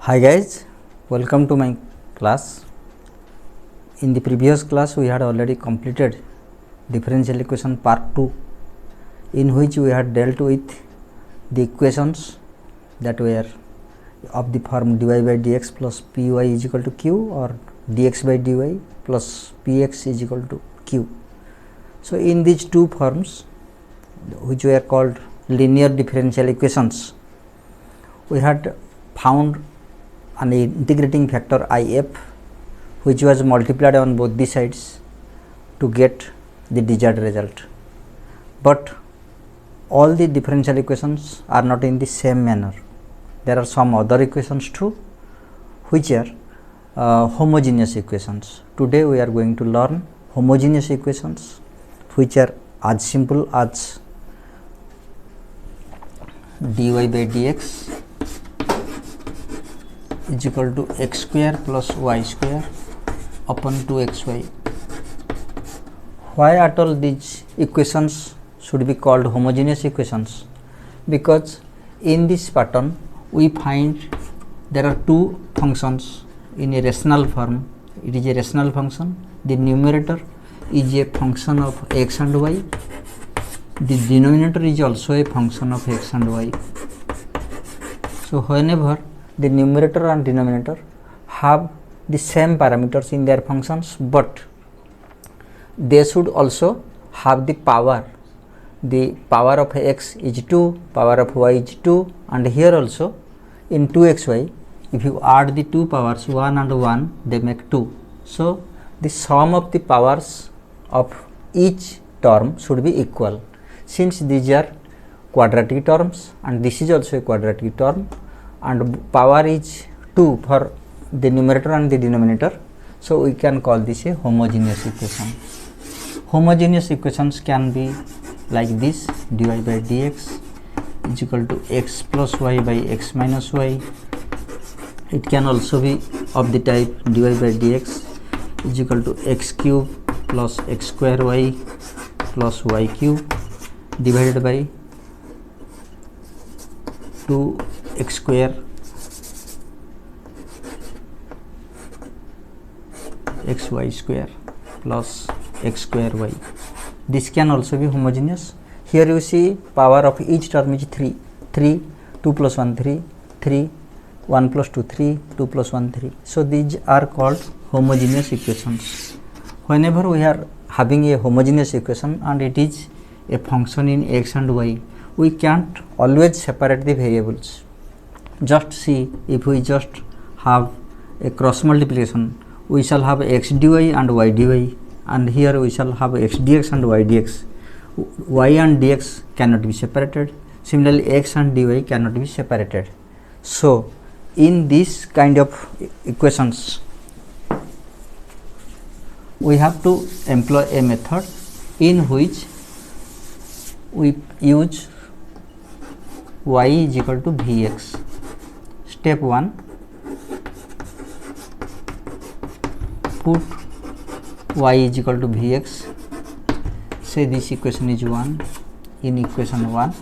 Hi guys, welcome to my class. In the previous class we had already completed differential equation part 2, in which we had dealt with the equations that were of the form dy by dx plus py is equal to q or dx by dy plus px is equal to q. So in these two forms, which were called linear differential equations, we had found an integrating factor if, which was multiplied on both the sides to get the desired result. But all the differential equations are not in the same manner. There are some other equations too, which are homogeneous equations. Today we are going to learn homogeneous equations, which are as simple as dy by dx is equal to x square plus y square upon 2xy. Why at all these equations should be called homogeneous equations? Because in this pattern we find there are two functions in a rational form. It is a rational function. The numerator is a function of x and y. The denominator is also a function of x and y. So whenever the numerator and denominator have the same parameters in their functions, but they should also have the power. The power of x is 2, power of y is 2, and here also in 2xy, if you add the two powers 1 and 1, they make 2. So the sum of the powers of each term should be equal. Since these are quadratic terms and this is also a quadratic term, and power is 2 for the numerator and the denominator, so we can call this a homogeneous equation. Homogeneous equations can be like this: dy by dx is equal to x plus y by x minus y. It can also be of the type dy by dx is equal to x cube plus x square y plus y cube divided by 2x square xy square plus x square y. This can also be homogeneous. Here you see power of each term is 3, 2 plus 1 3, 3, 1 plus 2 3, 2 plus 1 3. So these are called homogeneous equations. Whenever we are having a homogeneous equation and it is a function in x and y, we can't always separate the variables. Just see, if we just have a cross multiplication, we shall have x dy and y dy, and here we shall have x dx and y dx. Y and dx cannot be separated. Similarly, x and dy cannot be separated. So in this kind of equations, we have to employ a method in which we use y is equal to vx. Step 1, put y is equal to vx. Say this equation is 1 in equation 1.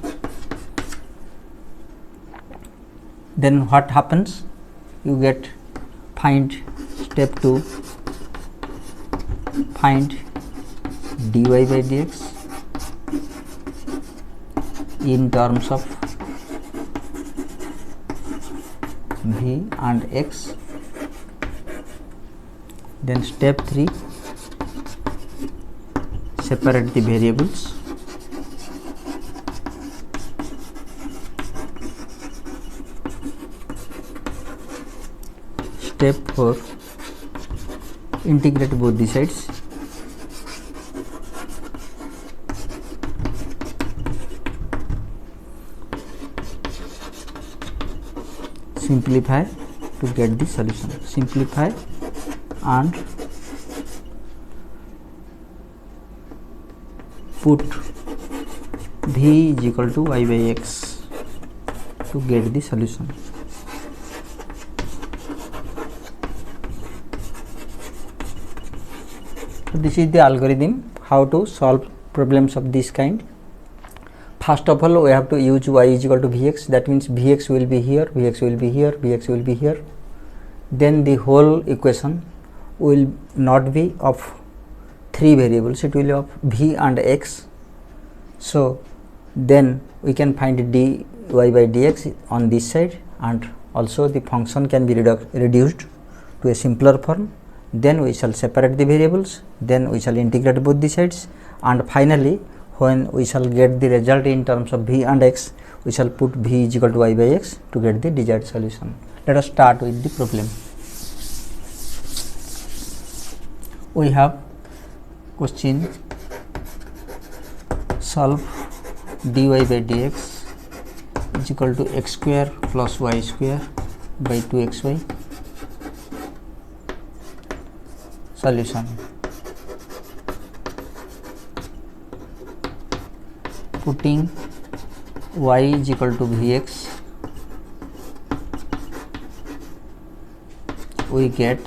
Then what happens? You get find step 2, find dy by dx in terms of v and x. Then step 3, separate the variables. Step 4, integrate both the sides. Simplify to get the solution. Simplify and put v is equal to y by x to get the solution. So this is the algorithm how to solve problems of this kind. First of all, we have to use y is equal to vx. That means vx will be here, vx will be here, vx will be here. then the whole equation will not be of 3 variables, it will be of v and x. So then we can find dy by dx on this side, and also the function can be reduced to a simpler form. Then we shall separate the variables, then we shall integrate both the sides, and finally when we shall get the result in terms of v and x, we shall put v is equal to y by x to get the desired solution. Let us start with the problem. We have question: solve dy by dx is equal to x square plus y square by 2xy. Solution: putting y is equal to vx, we get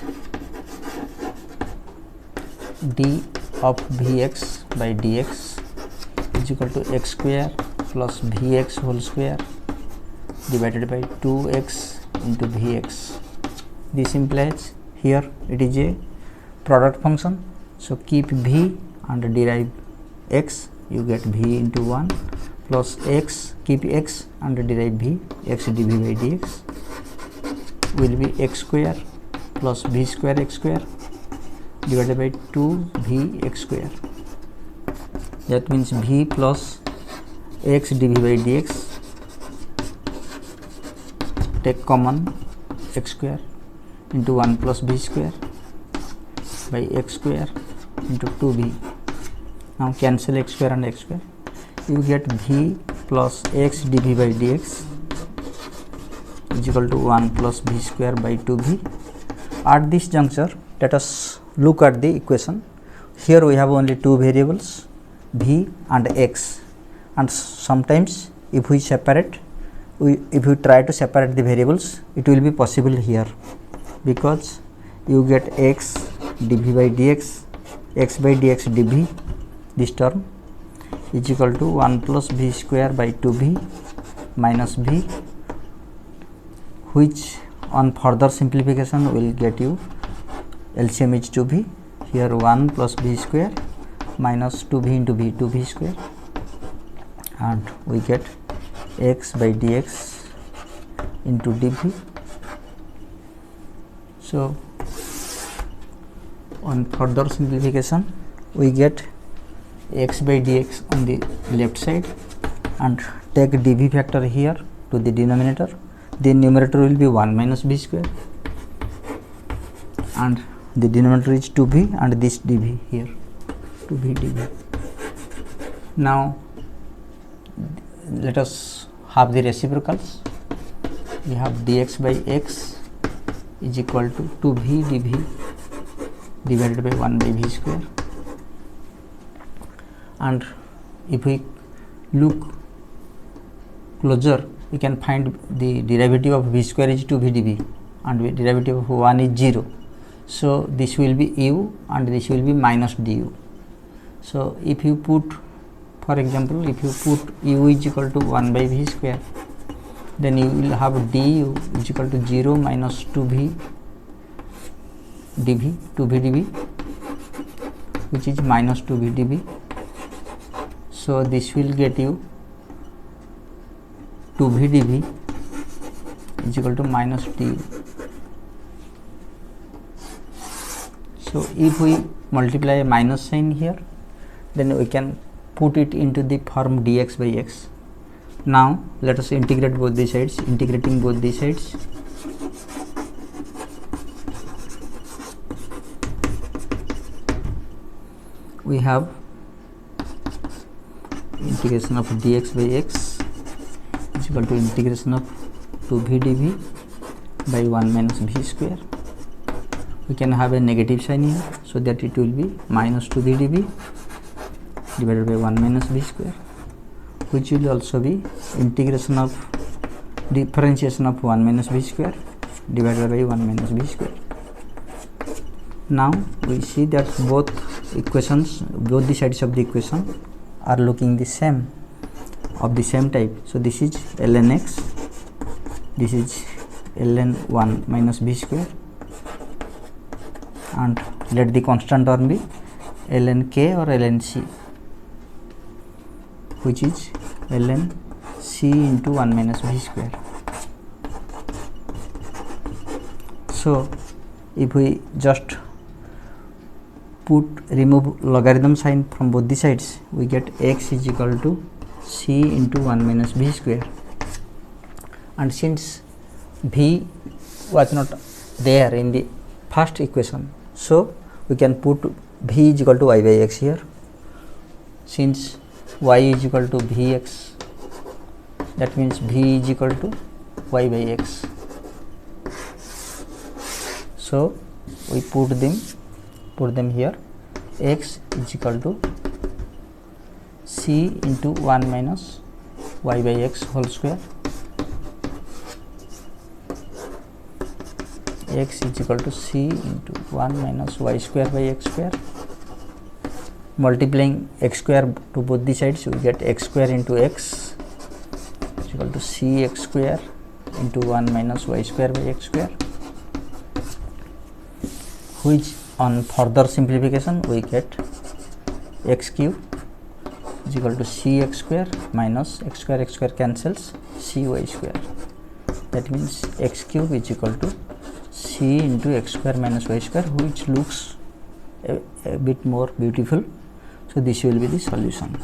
d of vx by dx is equal to x square plus vx whole square divided by 2x into vx. This implies here it is a product function, so keep v and derive x, you get v into 1 plus x, keep x and derive v, x dv by dx will be x square plus v square x square divided by 2v x square. That means v plus x dv by dx, take common x square into 1 plus v square by x square into 2v. Now cancel x square and x square, you get v plus x dv by dx is equal to 1 plus v square by 2v. At this juncture, let us look at the equation. Here we have only two variables, v and x, and sometimes if we separate, if we try to separate the variables, it will be possible here, because you get x dv by dx, x by dx dv, this term is equal to 1 plus v square by 2v minus v, which on further simplification will get you LCM is 2v, here 1 plus v square minus 2v into v, 2v square, and we get x by dx into dv. So on further simplification we get x by dx on the left side and take dv factor here to the denominator, the numerator will be 1 minus v square and the denominator is 2v and this dv here, 2v dv. Now let us have the reciprocals. We have dx by x is equal to 2v dv divided by 1 by v square, and if we look closer we can find the derivative of v square is 2v dv and the derivative of 1 is 0. So this will be u and this will be minus du. So if you put, for example, if you put u is equal to 1 by v square, then you will have du is equal to 0 minus 2v dv, 2v dv, which is minus 2v dv. So this will get you 2v dv is equal to minus du. So if we multiply a minus sign here, then we can put it into the form dx by x. Now let us integrate both the sides. Integrating both the sides, we have integration of dx by x is equal to integration of 2v dv by 1 minus v square. We can have a negative sign here, so that it will be minus 2v dv divided by 1 minus v square, which will also be integration of differentiation of 1 minus v square divided by 1 minus v square. Now we see that both equations, both the sides of the equation are looking the same, of the same type. So this is ln x, this is ln 1 minus v square, and let the constant term be ln k or ln c, which is ln c into 1 minus v square. So if we just remove logarithm sign from both the sides, we get x is equal to c into 1 minus v square. And since v was not there in the first equation, so we can put v is equal to y by x here. Since y is equal to vx, that means v is equal to y by x. So we put them here. X is equal to c into 1 minus y by x whole square. X is equal to c into 1 minus y square by x square. Multiplying x square to both the sides, we get x square into x is equal to c x square into 1 minus y square by x square, which on further simplification we get x cube is equal to c x square minus x square cancels, c y square. That means x cube is equal to c into x square minus y square, which looks a bit more beautiful. So this will be the solution.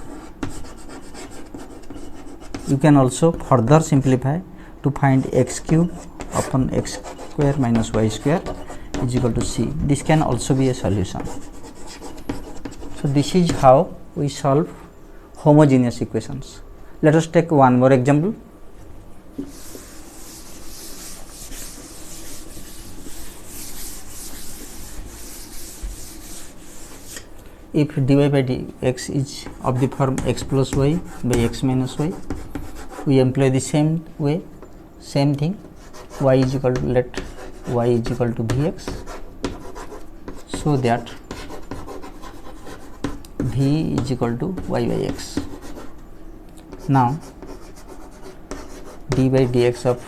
You can also further simplify to find x cube upon x square minus y square is equal to c. This can also be a solution. So this is how we solve homogeneous equations. Let us take one more example. If dy by dx is of the form x plus y by x minus y, we employ the same thing. Y is equal to, let y is equal to vx, so that v is equal to y by x. Now d by dx of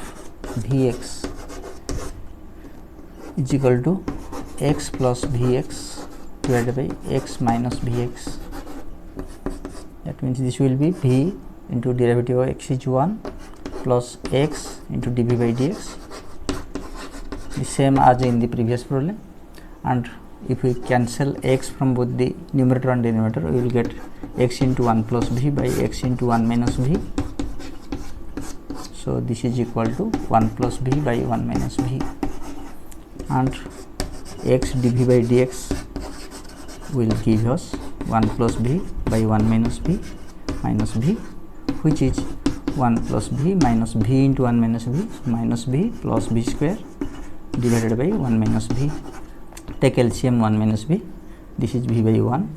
vx is equal to x plus vx divided by x minus vx. That means this will be v into derivative of x is 1 plus x into dv by dx, the same as in the previous problem. And if we cancel x from both the numerator and denominator, we will get x into 1 plus v by x into 1 minus v. So this is equal to 1 plus v by 1 minus v, and x dv by dx will give us 1 plus v by 1 minus v, which is 1 plus v minus v into 1 minus v plus v square divided by 1 minus v. Take LCM 1 minus v, this is v by 1,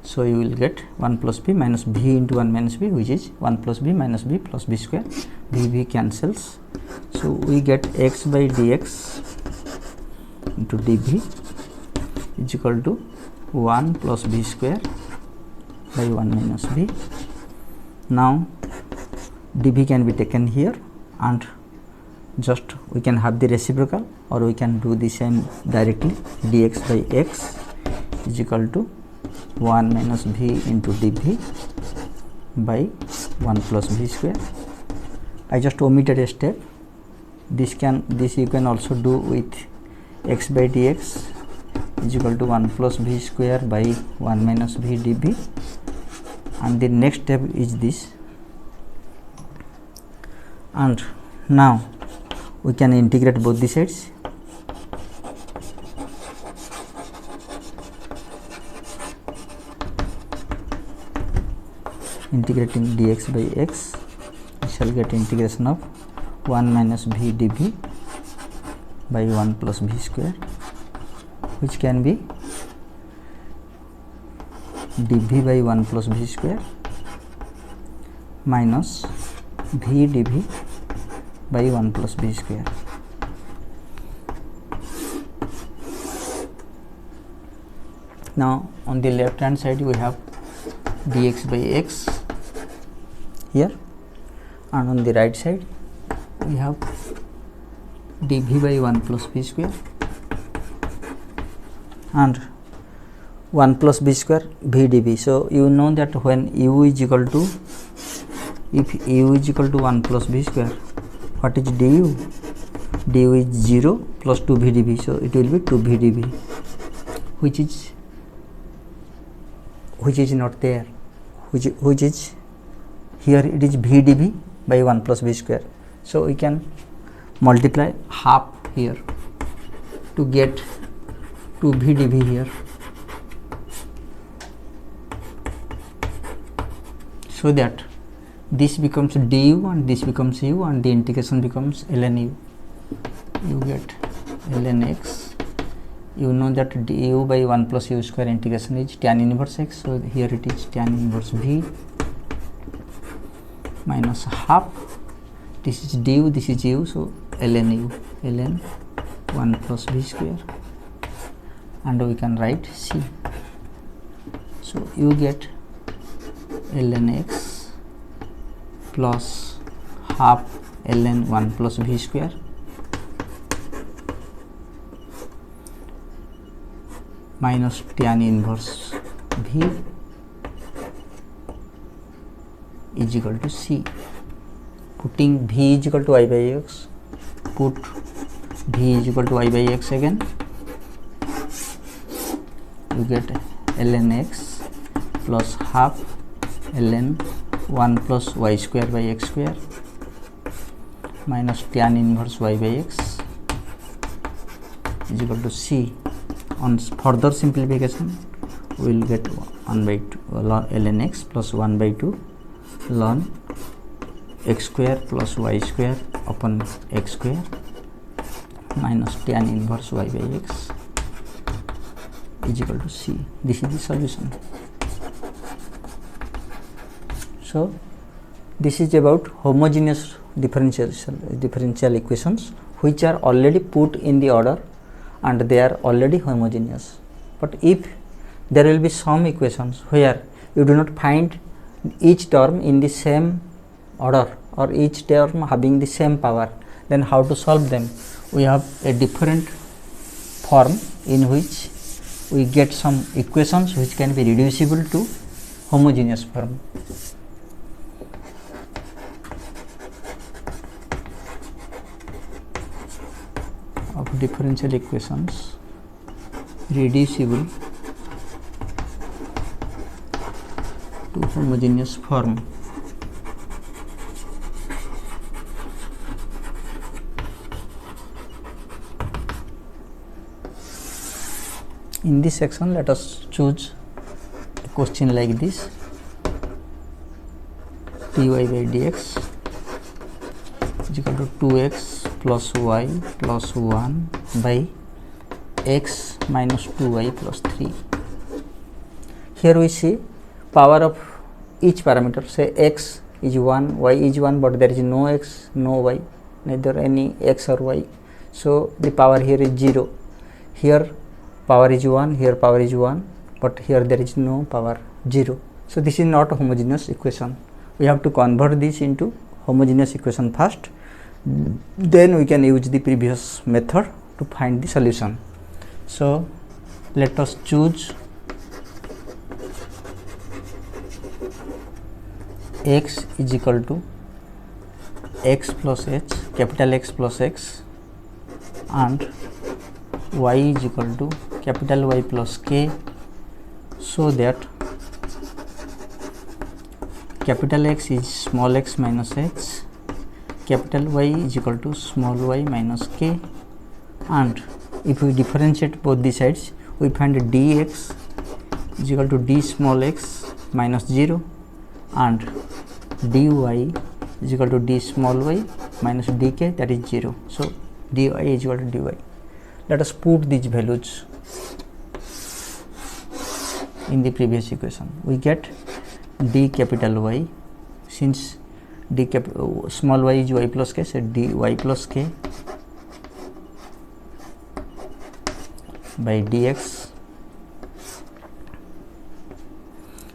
so you will get 1 plus v minus v into 1 minus v, which is 1 plus v minus v plus v square. v cancels, so we get x by dx into dv is equal to 1 plus v square by 1 minus v. Now dv can be taken here, and just we can have the reciprocal, or we can do the same directly. Dx by x is equal to 1 minus v into dv by 1 plus v square. I just omitted a step. This you can also do with x by dx is equal to 1 plus v square by 1 minus v dv, and the next step is this. And now we can integrate both the sides. Integrating dx by x, we shall get integration of 1 minus v dv by 1 plus v square, which can be dv by 1 plus v square minus v dv by 1 plus v square. Now on the left hand side we have dx by x here, and on the right side we have dv by 1 plus v square and 1 plus b square v dv. So you know that when u is equal to, if u is equal to 1 plus b square, what is du? Du is 0 plus 2 v dv, so it will be 2 v dv, which is not there, which is here, it is v dv by 1 plus b square. So we can multiply half here to get 2 v dv here. So that this becomes du and this becomes u, and the integration becomes ln u. You get ln x. You know that du by 1 plus u square integration is tan inverse x. So here it is tan inverse v minus half. This is du, this is u, so ln u, ln 1 plus v square, and we can write c. So you get ln x plus half ln 1 plus v square minus tan inverse v is equal to c. Putting v is equal to y by x, put v is equal to y by x again, you get ln x plus half ln 1 plus y square by x square minus tan inverse y by x is equal to c. On further simplification, we will get 1 by 2 ln x plus 1 by 2 ln x square plus y square upon x square minus tan inverse y by x is equal to c. This is the solution. So this is about homogeneous differential equations which are already put in the order and they are already homogeneous. But if there will be some equations where you do not find each term in the same order or each term having the same power, then how to solve them? We have a different form in which we get some equations which can be reducible to homogeneous form. Of differential equations reducible to homogeneous form. In this section, let us choose a question like this: dy by dx is equal to 2x plus y plus 1 by x minus 2y plus 3. Here we see power of each parameter. Say x is 1, y is 1, but there is no x, no y, neither any x or y. So the power here is 0. Here power is 1, here power is 1, but here there is no power, 0. So this is not a homogeneous equation. We have to convert this into homogeneous equation first, then we can use the previous method to find the solution. So let us choose x is equal to x plus h, capital X plus x, and y is equal to capital Y plus k, so that capital X is small x minus h, capital Y is equal to small y minus k, and if we differentiate both the sides, we find dx is equal to d small x minus 0 and dy is equal to d small y minus dk, that is 0. So dy is equal to dy. Let us put these values in the previous equation. We get d capital Y, since small y is y plus k, so dy plus k by dx,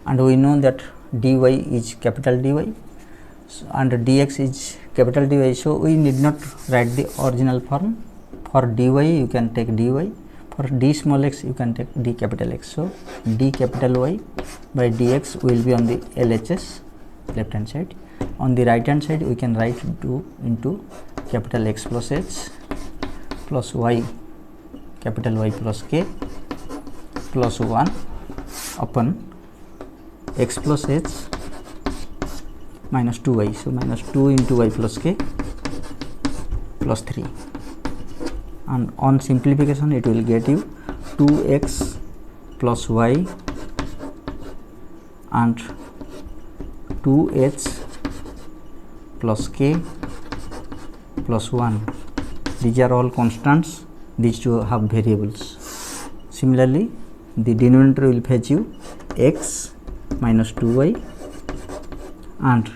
and we know that dy is capital dy and dx is capital dy, so we need not write the original form. For dy you can take dy, For d small x you can take d capital X. So d capital Y by dx will be on the LHS left hand side. On the right hand side we can write 2 into capital X plus H plus Y capital Y plus K plus 1 upon x plus H minus 2y. So minus 2 into y plus k plus 3, and on simplification it will get you 2x plus y and 2h plus k plus 1. These are all constants, these two have variables. Similarly, the denominator will fetch you x minus 2y and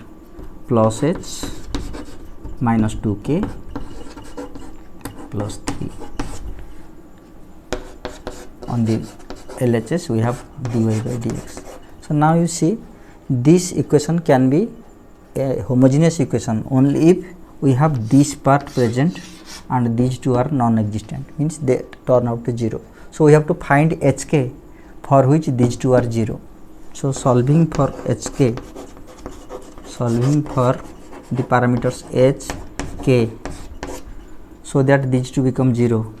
plus h minus 2k plus 3. On the LHS we have dy by dx. So now you see this equation can be a homogeneous equation only if we have this part present and these two are non-existent, means they turn out to 0. So we have to find hk for which these two are 0. So solving for hk, solving for the parameters h, k, so that these two become 0.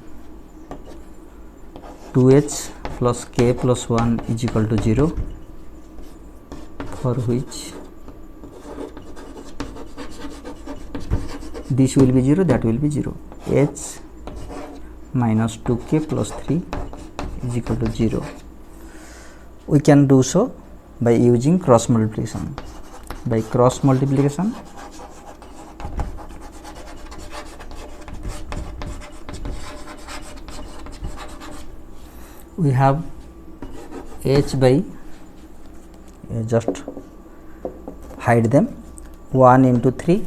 2h plus k plus 1 is equal to 0, for which this will be 0, that will be 0. h minus 2k plus 3 is equal to 0. We can do so by using cross multiplication. By cross multiplication, we have h by, just hide them, 1 into 3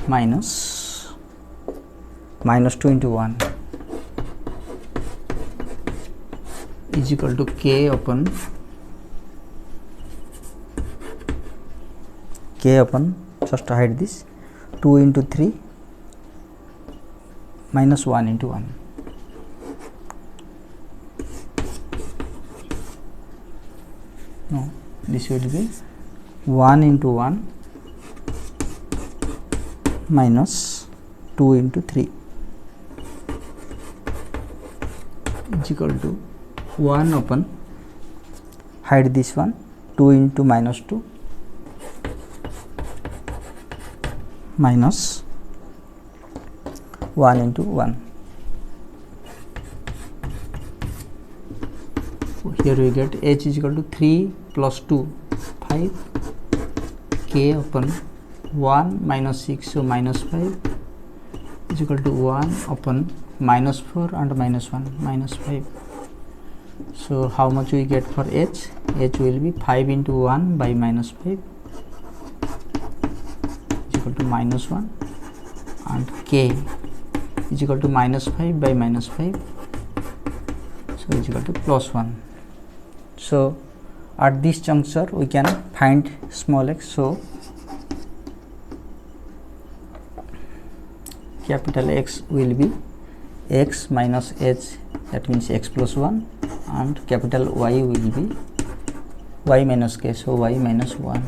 minus 2 into 1 is equal to k upon just hide this, 2 into 3 minus 1 into 1. No, this will be 1 into 1 minus 2 into 3 is equal to 1 upon, hide this one, 2 into minus 2 minus 1 into 1. Here we get h is equal to 3 plus 2, 5, k upon 1 minus 6, so minus 5 is equal to 1 upon minus 4 and minus 1, minus 5. So how much we get for h? H will be 5 into 1 by minus 5 is equal to minus 1, and k is equal to minus 5 by minus 5, so is equal to plus 1. So at this juncture we can find small x. So capital X will be x minus h, that means x plus 1, and capital Y will be y minus k, so y minus 1.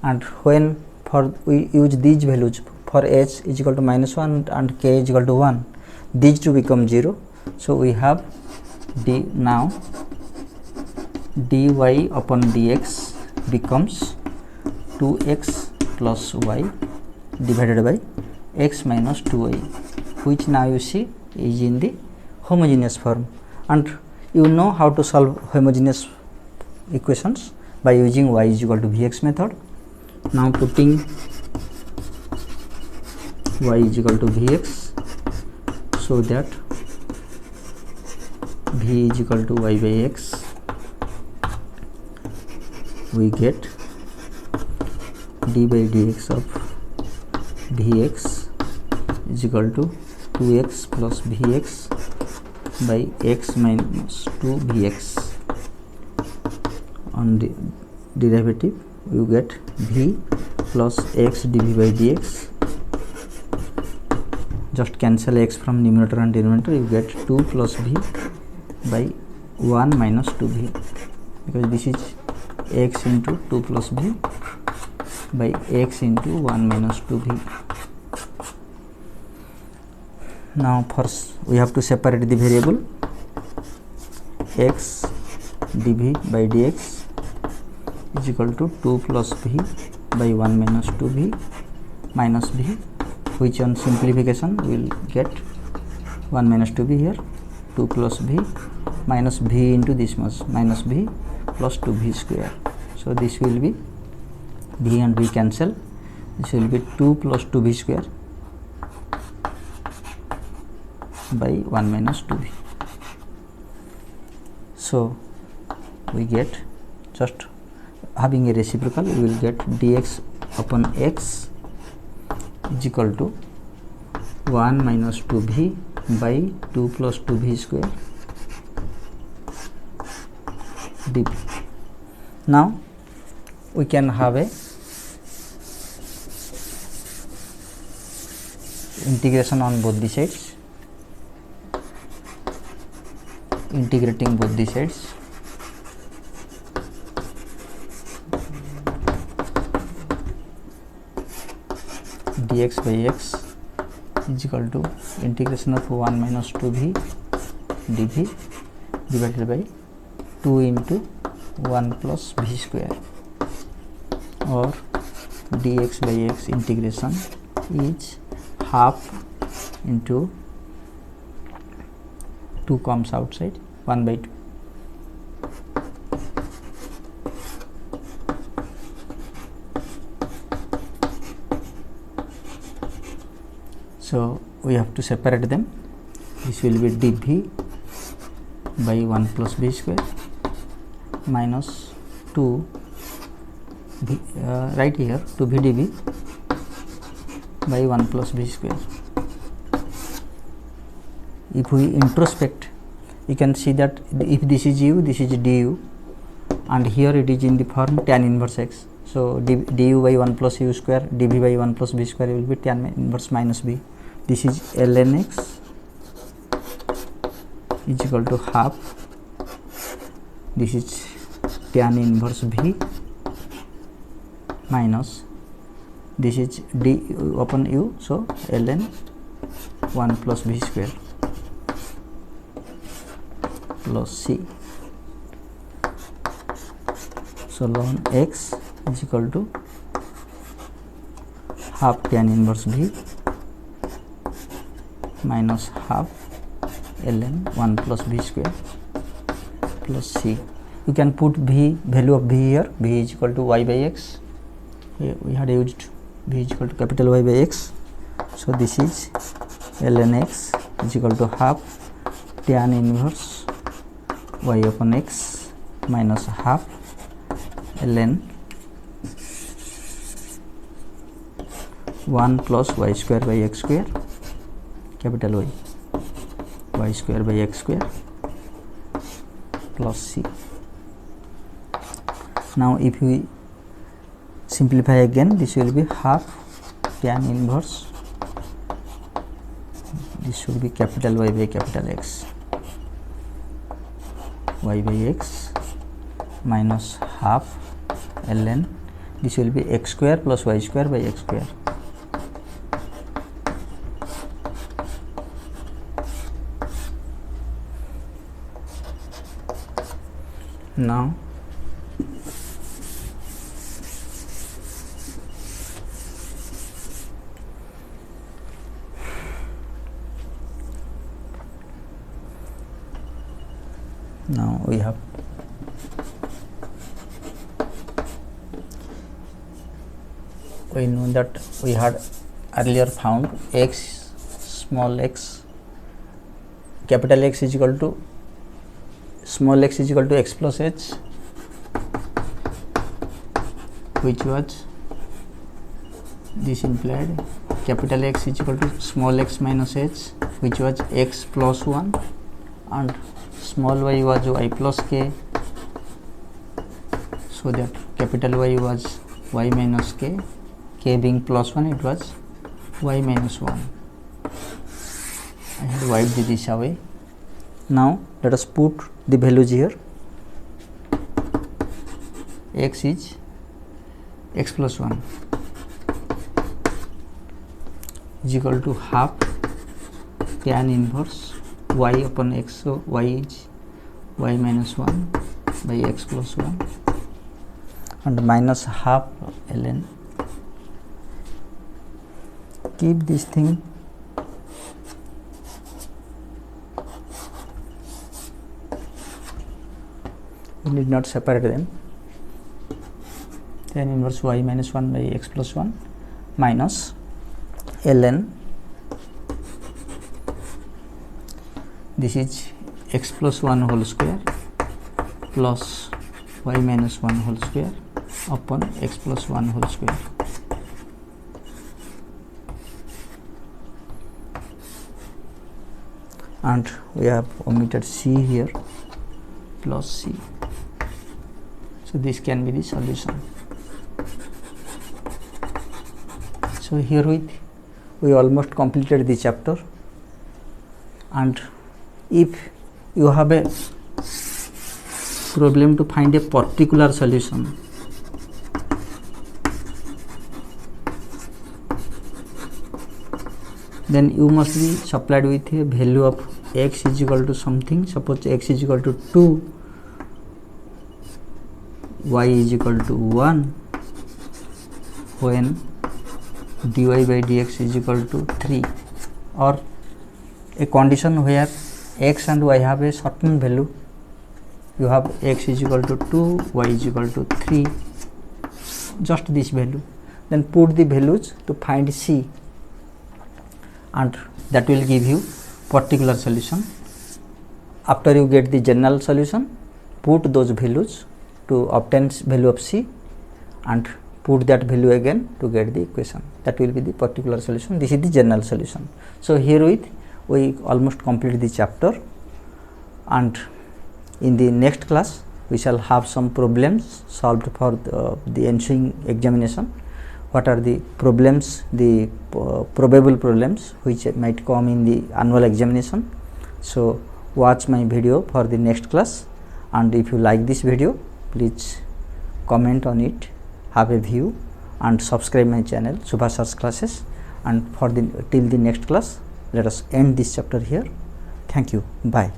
And when we use these values for h is equal to minus 1 and k is equal to 1, these two become 0. So we have now dy upon dx becomes 2x plus y divided by x minus 2y, which now you see is in the homogeneous form. And you know how to solve homogeneous equations by using y is equal to vx method. Now putting y is equal to vx, so that v is equal to y by x, we get d by dx of vx is equal to 2x plus vx by x minus 2 vx. On the derivative you get v plus x dv by dx. Just cancel x from numerator and denominator, you get 2 plus v by 1 minus 2v, because this is x into 2 plus v by x into 1 minus 2v. Now first we have to separate the variable. X dv by dx is equal to 2 plus v by 1 minus 2v minus v, which on simplification we will get 1 minus 2v here, 2 plus v minus v into this much minus v plus 2v square. So this will be v and v cancel, this will be 2 plus 2v square by 1 minus 2v. So we get, just having a reciprocal, we will get dx upon x is equal to 1 minus 2v by 2 plus 2v square dv. Now we can have a integration on both the sides, integrating both the sides. Dx by x is equal to integration of 1 minus 2v dv divided by 2 into 1 plus v square, or dx by x integration is half into 2 comes outside, 1 by 2. So we have to separate them. This will be dv by 1 plus v square minus 2 v, right here 2v dv by 1 plus v square. If we introspect, you can see that if this is u, this is du, and here it is in the form tan inverse x. So du by 1 plus u square, dv by 1 plus v square will be tan inverse minus v. This is ln x is equal to half, this is tan inverse v minus, this is d upon u, so ln 1 plus v square plus c. So ln x is equal to half tan inverse v minus half ln 1 plus v square plus c. You can put v, value of v here, v is equal to y by x. Here we had used v is equal to capital Y by x. So this is ln x is equal to half tan inverse y upon x minus half ln 1 plus y square by x square, capital y square by x square plus c. Now if we simplify again, this will be half tan inverse, this should be capital Y by capital X, y by x minus half ln, this will be x square plus y square by x square. Now we have we know that we had earlier found x small x, capital X is equal to small x is equal to x plus h, which was, this implied capital X is equal to small x minus h, which was x plus 1, and small y was y plus k, so that capital Y was y minus k, k being plus 1, it was y minus 1. I had wiped this away. Now let us put the values here. X is x plus 1 is equal to half tan inverse y upon x. So y is y minus 1 by x plus 1 and minus half ln. Keep this thing we need not separate them. Tan inverse y minus 1 by x plus 1 minus ln, this is x plus 1 whole square plus y minus 1 whole square upon x plus 1 whole square. And we have omitted c here, plus c. So this can be the solution. So herewith we almost completed the chapter, and if you have a problem to find a particular solution, then you must be supplied with a value of x is equal to something. Suppose x is equal to 2, y is equal to 1, when dy by dx is equal to 3, or a condition where x and y have a certain value. You have x is equal to 2, y is equal to 3, just this value. Then put the values to find c, and that will give you particular solution. After you get the general solution, put those values to obtain value of c and put that value again to get the equation. That will be the particular solution. This is the general solution. So herewith we almost complete the chapter, and in the next class we shall have some problems solved for the ensuing examination. What are the problems, the probable problems which might come in the annual examination. So watch my video for the next class, and if you like this video, please comment on it, have a view, and subscribe my channel Subhash Sir's Classes. And for the till the next class, let us end this chapter here. Thank you. Bye.